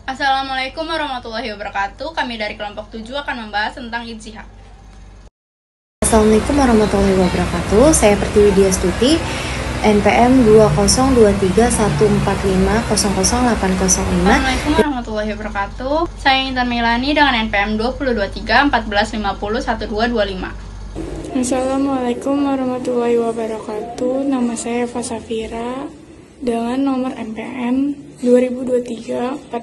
Assalamualaikum warahmatullahi wabarakatuh. Kami dari kelompok 7 akan membahas tentang ijtihad. Assalamualaikum warahmatullahi wabarakatuh. Saya Pertiwi Diastuti, NPM 2023145000805. Assalamualaikum warahmatullahi wabarakatuh. Saya Intan Milani dengan NPM 202314501225. Assalamualaikum warahmatullahi wabarakatuh. Nama saya Eva Safira dengan nomor NPM 2023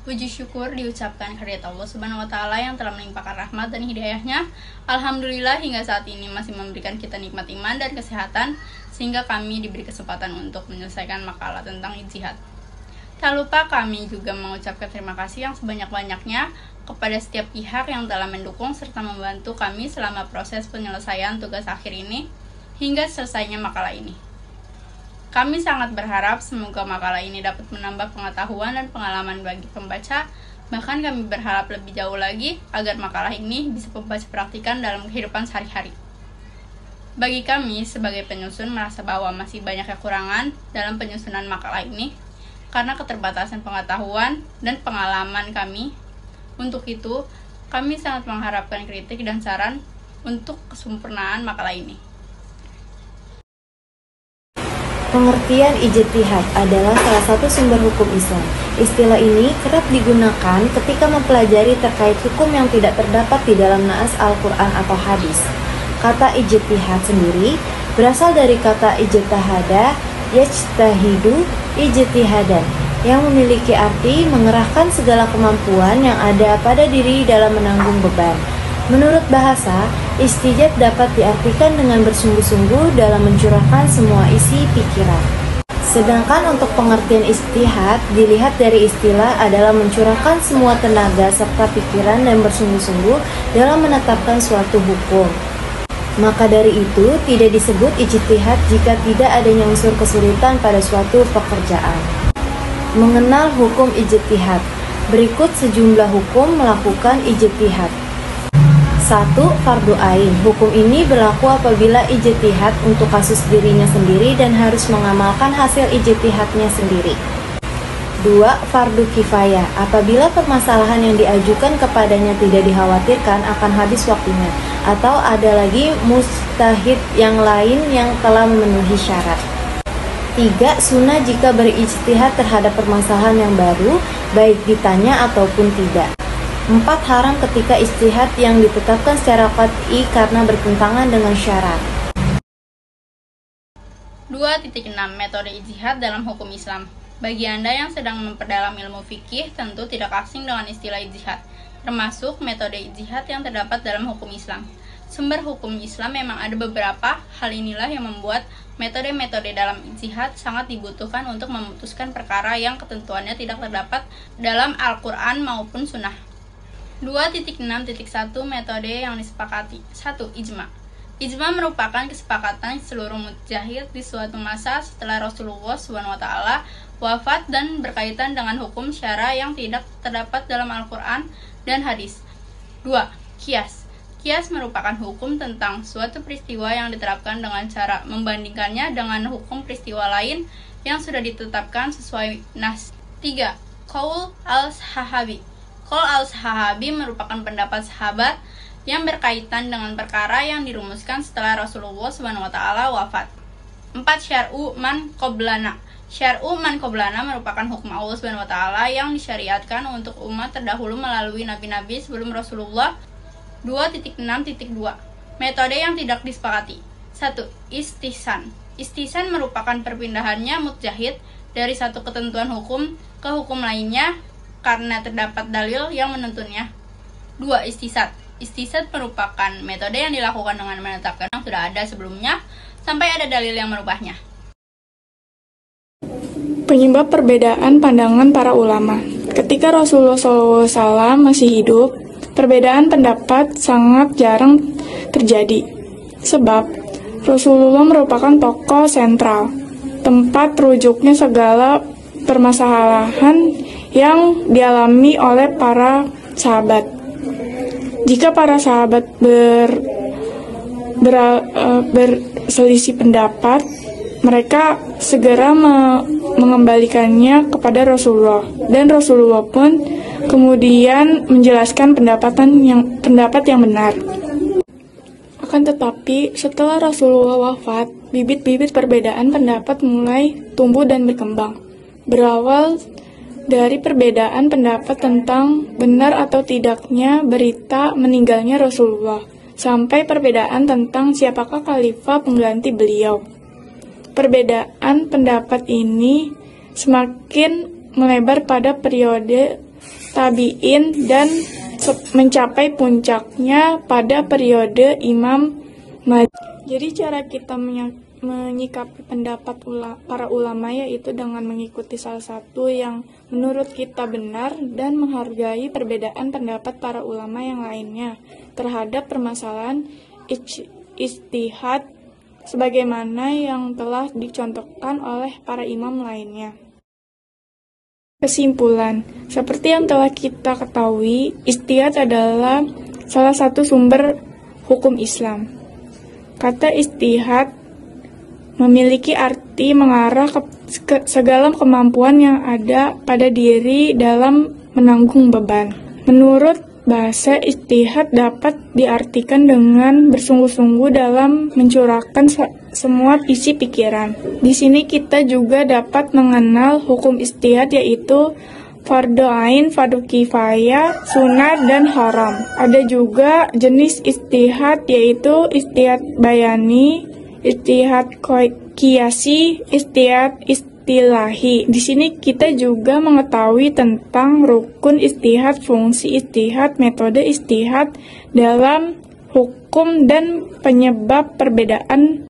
Puji syukur diucapkan kehadirat Allah Subhanahu wa Ta'ala yang telah melimpahkan rahmat dan hidayahnya. Alhamdulillah hingga saat ini masih memberikan kita nikmat iman dan kesehatan, sehingga kami diberi kesempatan untuk menyelesaikan makalah tentang ijtihad. Tak lupa kami juga mengucapkan terima kasih yang sebanyak-banyaknya kepada setiap pihak yang telah mendukung serta membantu kami selama proses penyelesaian tugas akhir ini hingga selesainya makalah ini. Kami sangat berharap semoga makalah ini dapat menambah pengetahuan dan pengalaman bagi pembaca. Bahkan kami berharap lebih jauh lagi agar makalah ini bisa pembaca praktikan dalam kehidupan sehari-hari. Bagi kami sebagai penyusun merasa bahwa masih banyak kekurangan dalam penyusunan makalah ini karena keterbatasan pengetahuan dan pengalaman kami. Untuk itu, kami sangat mengharapkan kritik dan saran untuk kesempurnaan makalah ini. Pengertian ijtihad adalah salah satu sumber hukum Islam. Istilah ini kerap digunakan ketika mempelajari terkait hukum yang tidak terdapat di dalam naas Al-Quran atau hadis. Kata ijtihad sendiri berasal dari kata ijtahada, yajtahidu, ijtihadan, yang memiliki arti mengerahkan segala kemampuan yang ada pada diri dalam menanggung beban. Menurut bahasa, ijtihad dapat diartikan dengan bersungguh-sungguh dalam mencurahkan semua isi pikiran. Sedangkan untuk pengertian ijtihad dilihat dari istilah adalah mencurahkan semua tenaga serta pikiran dan bersungguh-sungguh dalam menetapkan suatu hukum. Maka dari itu, tidak disebut ijtihad jika tidak adanya unsur kesulitan pada suatu pekerjaan. Mengenal hukum ijtihad. Berikut sejumlah hukum melakukan ijtihad. 1. Fardu ain. Hukum ini berlaku apabila ijtihad untuk kasus dirinya sendiri dan harus mengamalkan hasil ijtihadnya sendiri. 2. Fardu kifayah. Apabila permasalahan yang diajukan kepadanya tidak dikhawatirkan akan habis waktunya, atau ada lagi mujtahid yang lain yang telah memenuhi syarat. 3. Sunnah jika berijtihad terhadap permasalahan yang baru, baik ditanya ataupun tidak. 4. Haram ketika ijtihad yang ditetapkan secara qat'i karena bertentangan dengan syarat. 2.6 Metode ijtihad dalam hukum Islam. Bagi Anda yang sedang memperdalam ilmu fikih, tentu tidak asing dengan istilah ijtihad, termasuk metode ijtihad yang terdapat dalam hukum Islam. Sumber hukum Islam memang ada beberapa, hal inilah yang membuat metode-metode dalam ijtihad sangat dibutuhkan untuk memutuskan perkara yang ketentuannya tidak terdapat dalam Al-Quran maupun Sunnah. 2.6.1 Metode yang disepakati. 1. Ijma. Ijma merupakan kesepakatan seluruh mujtahid di suatu masa setelah Rasulullah SWT wafat dan berkaitan dengan hukum syara yang tidak terdapat dalam Al-Quran dan hadis. 2. Qiyas. Qiyas merupakan hukum tentang suatu peristiwa yang diterapkan dengan cara membandingkannya dengan hukum peristiwa lain yang sudah ditetapkan sesuai nas. 3. Qaul al-sahabi. Qaul al-sahabi merupakan pendapat sahabat yang berkaitan dengan perkara yang dirumuskan setelah Rasulullah SWT wafat. 4. Syar'u man qoblana. Syar'u man qoblana merupakan hukum Allah SWT yang disyariatkan untuk umat terdahulu melalui nabi-nabi sebelum Rasulullah. 2.6.2 Metode yang tidak disepakati. 1. Istihsan. Istihsan merupakan perpindahannya mujtahid dari satu ketentuan hukum ke hukum lainnya karena terdapat dalil yang menuntunnya. 2. Istisad. Istisad merupakan metode yang dilakukan dengan menetapkan yang sudah ada sebelumnya sampai ada dalil yang merubahnya. Penyebab perbedaan pandangan para ulama. Ketika Rasulullah SAW masih hidup, perbedaan pendapat sangat jarang terjadi. Sebab Rasulullah merupakan tokoh sentral, tempat rujuknya segala permasalahan yang dialami oleh para sahabat. Jika para sahabat berselisih pendapat, mereka segera mengembalikannya kepada Rasulullah, dan Rasulullah pun kemudian menjelaskan pendapat yang benar. Akan tetapi, setelah Rasulullah wafat, bibit-bibit perbedaan pendapat mulai tumbuh dan berkembang. Berawal dari perbedaan pendapat tentang benar atau tidaknya berita meninggalnya Rasulullah, sampai perbedaan tentang siapakah khalifah pengganti beliau. Perbedaan pendapat ini semakin melebar pada periode tabi'in dan mencapai puncaknya pada periode Imam Mahdi. Jadi cara kita menyikapi pendapat para ulama yaitu dengan mengikuti salah satu yang menurut kita benar dan menghargai perbedaan pendapat para ulama yang lainnya terhadap permasalahan ijtihad sebagaimana yang telah dicontohkan oleh para imam lainnya. Kesimpulan, seperti yang telah kita ketahui, ijtihad adalah salah satu sumber hukum Islam. Kata ijtihad memiliki arti mengarah ke segala kemampuan yang ada pada diri dalam menanggung beban. Menurut bahasa, ijtihad dapat diartikan dengan bersungguh-sungguh dalam mencurahkan semua isi pikiran. Di sini kita juga dapat mengenal hukum ijtihad yaitu fardu ain, fardu kifayah, sunat, dan haram. Ada juga jenis ijtihad yaitu ijtihad bayani, ijtihad qiyasi, ijtihad istilahi. Di sini kita juga mengetahui tentang rukun ijtihad, fungsi ijtihad, metode ijtihad dalam hukum dan penyebab perbedaan